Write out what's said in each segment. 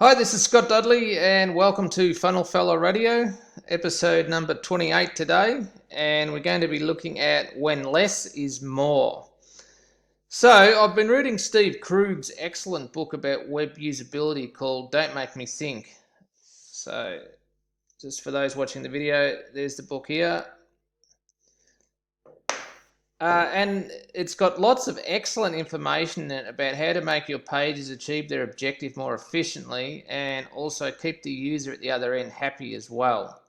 Hi, this is Scott Dudley, and welcome to Funnel Fellow Radio, episode number 28 today. And we're going to be looking at when less is more. So, I've been reading Steve Krug's excellent book about web usability called Don't Make Me Think. So, just for those watching the video, there's the book here. And it's got lots of excellent information in it about how to make your pages achieve their objective more efficiently and also keep the user at the other end happy as well.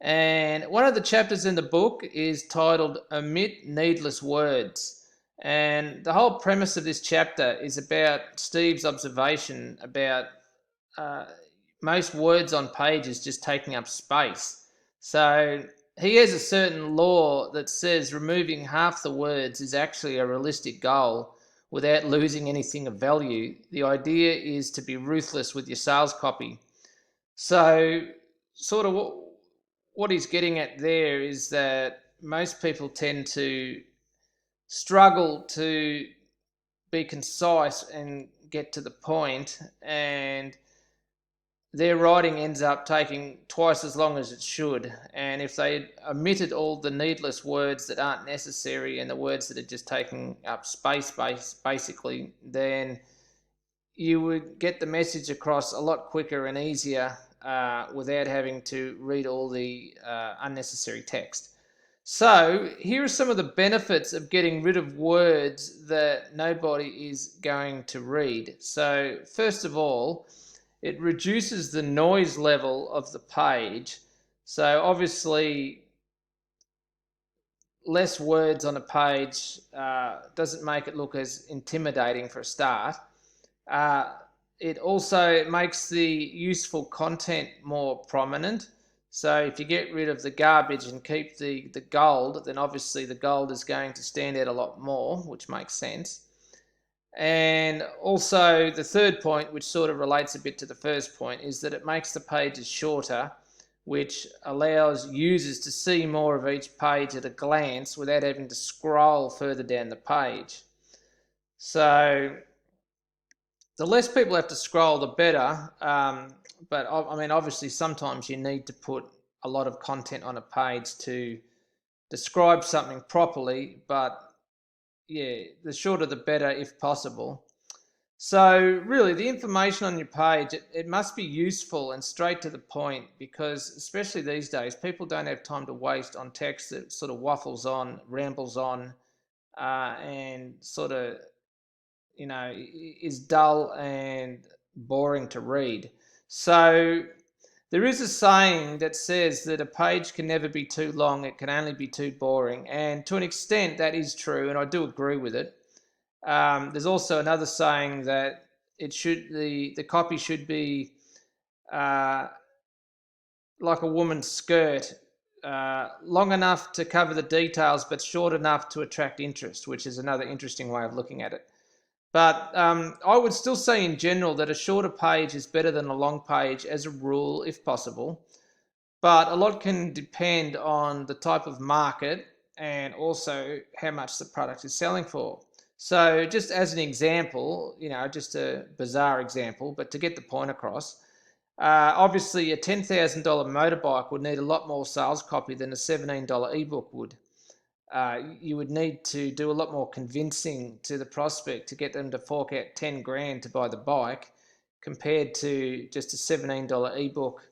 And one of the chapters in the book is titled Omit Needless Words. And the whole premise of this chapter is about Steve's observation about most words on pages just taking up space. So he has a certain law that says removing half the words is actually a realistic goal without losing anything of value. The idea is to be ruthless with your sales copy. So, sort of what he's getting at there is that most people tend to struggle to be concise and get to the point, and their writing ends up taking twice as long as it should. And if they omitted all the needless words that aren't necessary and the words that are just taking up space basically, then you would get the message across a lot quicker and easier without having to read all the unnecessary text. So here are some of the benefits of getting rid of words that nobody is going to read. So first of all, it reduces the noise level of the page. So obviously, less words on a page doesn't make it look as intimidating for a start. It also makes the useful content more prominent. So if you get rid of the garbage and keep the gold, then obviously the gold is going to stand out a lot more, which makes sense. And also the third point, which sort of relates a bit to the first point, is that it makes the pages shorter, which allows users to see more of each page at a glance without having to scroll further down the page. So the less people have to scroll, the better. But I mean, obviously, sometimes you need to put a lot of content on a page to describe something properly, but yeah, the shorter the better if possible. So really, the information on your page, it must be useful and straight to the point, because especially these days, people don't have time to waste on text that sort of waffles on, rambles on, and sort of, is dull and boring to read. So there is a saying that says that a page can never be too long, it can only be too boring. And to an extent, that is true, and I do agree with it. There's also another saying that the copy should be like a woman's skirt, long enough to cover the details, but short enough to attract interest, which is another interesting way of looking at it. But I would still say in general that a shorter page is better than a long page as a rule, if possible. But a lot can depend on the type of market and also how much the product is selling for. So just as an example, just a bizarre example, but to get the point across, obviously a $10,000 motorbike would need a lot more sales copy than a $17 ebook would. You would need to do a lot more convincing to the prospect to get them to fork out 10 grand to buy the bike, compared to just a $17 ebook,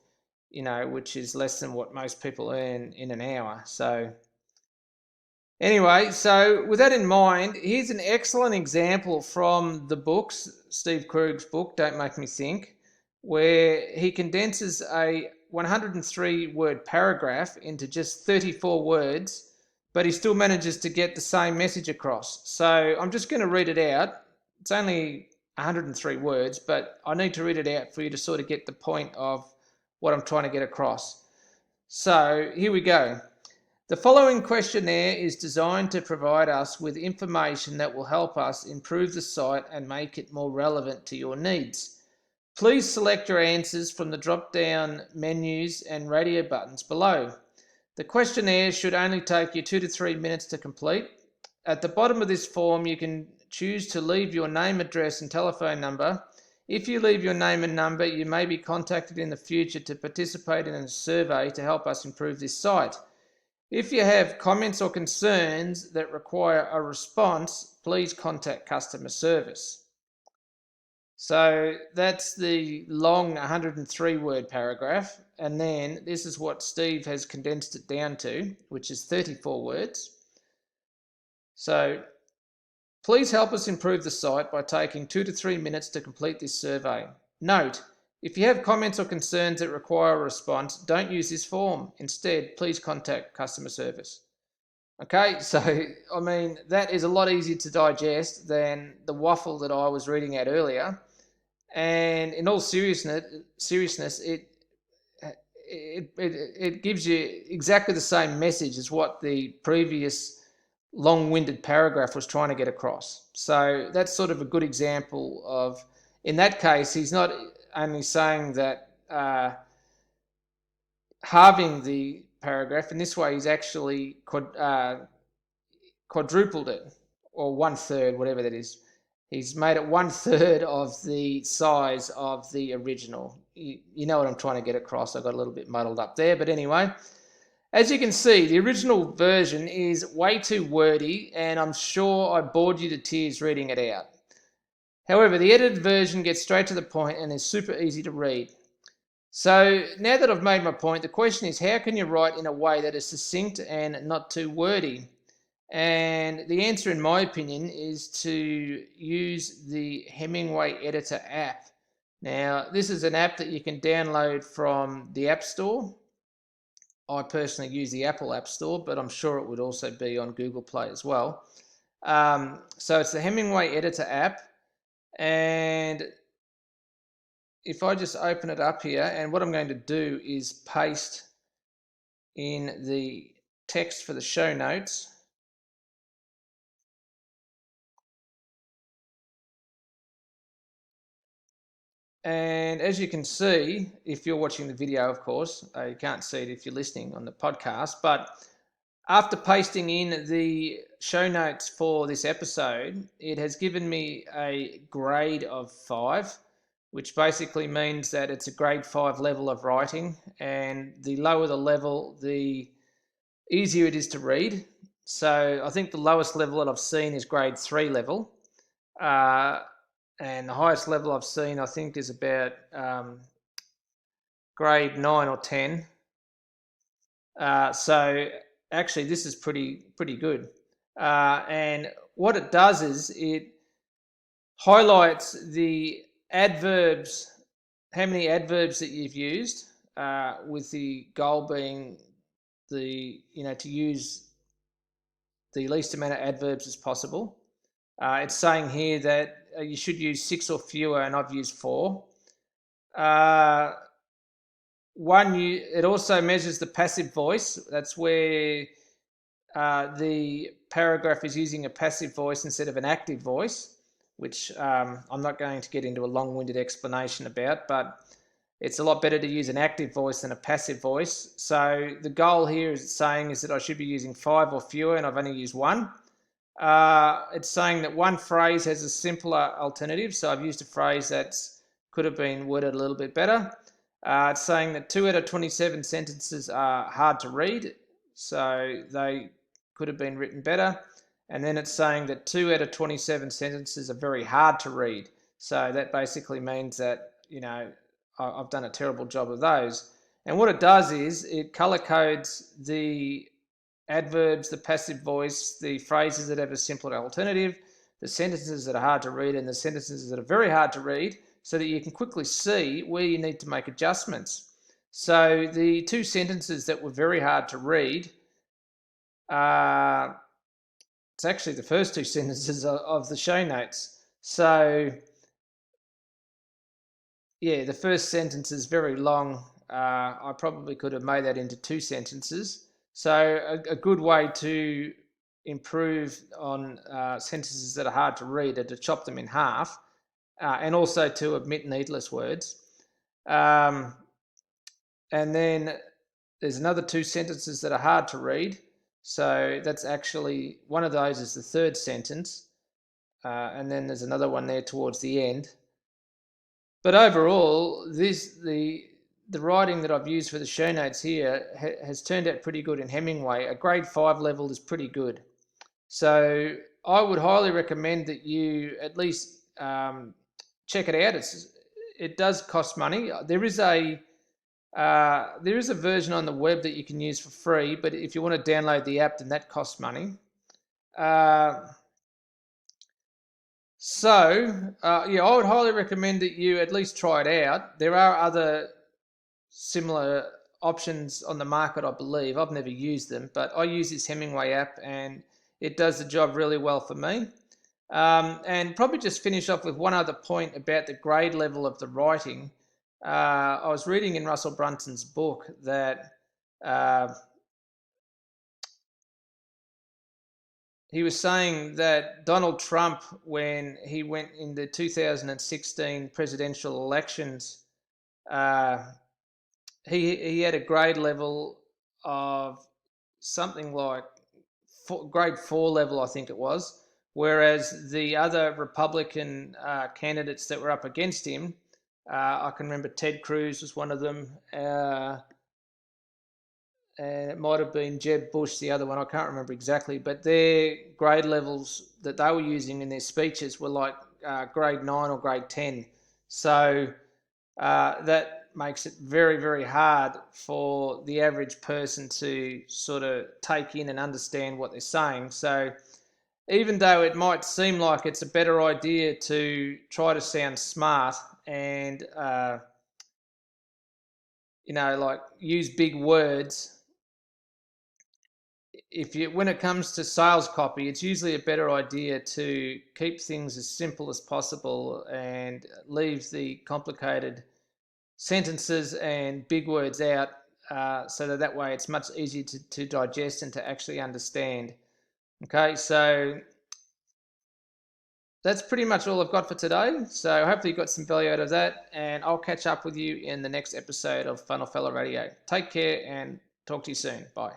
which is less than what most people earn in an hour. So anyway, so with that in mind, here's an excellent example from the books, Steve Krug's book, Don't Make Me Think, where he condenses a 103 word paragraph into just 34 words, but he still manages to get the same message across. So I'm just going to read it out. It's only 103 words, but I need to read it out for you to sort of get the point of what I'm trying to get across. So here we go. The following questionnaire is designed to provide us with information that will help us improve the site and make it more relevant to your needs. Please select your answers from the drop-down menus and radio buttons below. The questionnaire should only take you 2 to 3 minutes to complete. At the bottom of this form, you can choose to leave your name, address, and telephone number. If you leave your name and number, you may be contacted in the future to participate in a survey to help us improve this site. If you have comments or concerns that require a response, please contact customer service. So that's the long 103-word paragraph. And then this is what Steve has condensed it down to, which is 34 words. So please help us improve the site by taking 2 to 3 minutes to complete this survey. Note, if you have comments or concerns that require a response, don't use this form. Instead, please contact customer service. Okay, so I mean, that is a lot easier to digest than the waffle that I was reading out earlier. And in all seriousness, it gives you exactly the same message as what the previous long-winded paragraph was trying to get across. So that's sort of a good example of, in that case, he's not only saying that halving the paragraph. In this way, he's actually quadrupled it, or 1/3, whatever that is. He's made it 1/3 of the size of the original. You know what I'm trying to get across. I got a little bit muddled up there, but anyway. As you can see, the original version is way too wordy, and I'm sure I bored you to tears reading it out. However, the edited version gets straight to the point and is super easy to read. So now that I've made my point, the question is, how can you write in a way that is succinct and not too wordy? And the answer, in my opinion, is to use the Hemingway Editor App. Now, this is an app that you can download from the App Store. I personally use the Apple App Store, but I'm sure it would also be on Google Play as well. So it's the Hemingway Editor App. And if I just open it up here, and what I'm going to do is paste in the text for the show notes. And as you can see, if you're watching the video, of course, you can't see it if you're listening on the podcast, but after pasting in the show notes for this episode, it has given me a grade of 5, which basically means that it's a grade 5 level of writing, and the lower the level, the easier it is to read. So I think the lowest level that I've seen is grade 3 level. And the highest level I've seen, I think, is about grade 9 or 10. So actually, this is pretty good. And what it does is it highlights the adverbs, how many adverbs that you've used, with the goal being to use the least amount of adverbs as possible. It's saying here that you should use 6 or fewer, and I've used 4. It also measures the passive voice. That's where the paragraph is using a passive voice instead of an active voice, which I'm not going to get into a long-winded explanation about, but it's a lot better to use an active voice than a passive voice. So the goal here is that I should be using 5 or fewer, and I've only used 1. It's saying that one phrase has a simpler alternative, so I've used a phrase that could have been worded a little bit better. It's saying that 2 out of 27 sentences are hard to read, so they could have been written better. And then it's saying that 2 out of 27 sentences are very hard to read, so that basically means that I've done a terrible job of those. And what it does is it color codes the adverbs, the passive voice, the phrases that have a simpler alternative, the sentences that are hard to read, and the sentences that are very hard to read, so that you can quickly see where you need to make adjustments. So the 2 sentences that were very hard to read, it's actually the first 2 sentences of the show notes. So yeah, the first sentence is very long. I probably could have made that into 2 sentences. So a good way to improve on sentences that are hard to read are to chop them in half, and also to omit needless words. And then there's another 2 sentences that are hard to read. So that's actually, one of those is the 3rd sentence. And then there's another one there towards the end. But overall, the writing that I've used for the show notes here has turned out pretty good in Hemingway. A grade 5 level is pretty good. So I would highly recommend that you at least check it out. It does cost money. There is a version on the web that you can use for free, but if you want to download the app, then that costs money. Uh, yeah, I would highly recommend that you at least try it out. There are other similar options on the market, I believe. I've never used them, but I use this Hemingway app and it does the job really well for me. And probably just finish off with one other point about the grade level of the writing. I was reading in Russell Brunson's book that he was saying that Donald Trump, when he went in the 2016 presidential elections, uh, he had a grade level of something like grade 4 level, I think it was, whereas the other Republican candidates that were up against him, I can remember Ted Cruz was one of them, and it might have been Jeb Bush, the other one. I can't remember exactly, but their grade levels that they were using in their speeches were like grade 9 or grade 10. So that makes it very, very hard for the average person to sort of take in and understand what they're saying. So even though it might seem like it's a better idea to try to sound smart and, like use big words, when it comes to sales copy, it's usually a better idea to keep things as simple as possible and leave the complicated sentences and big words out, so that way it's much easier to digest and to actually understand. Okay, so that's pretty much all I've got for today. So hopefully you got some value out of that, and I'll catch up with you in the next episode of Funnel Fella Radio. Take care and talk to you soon. Bye.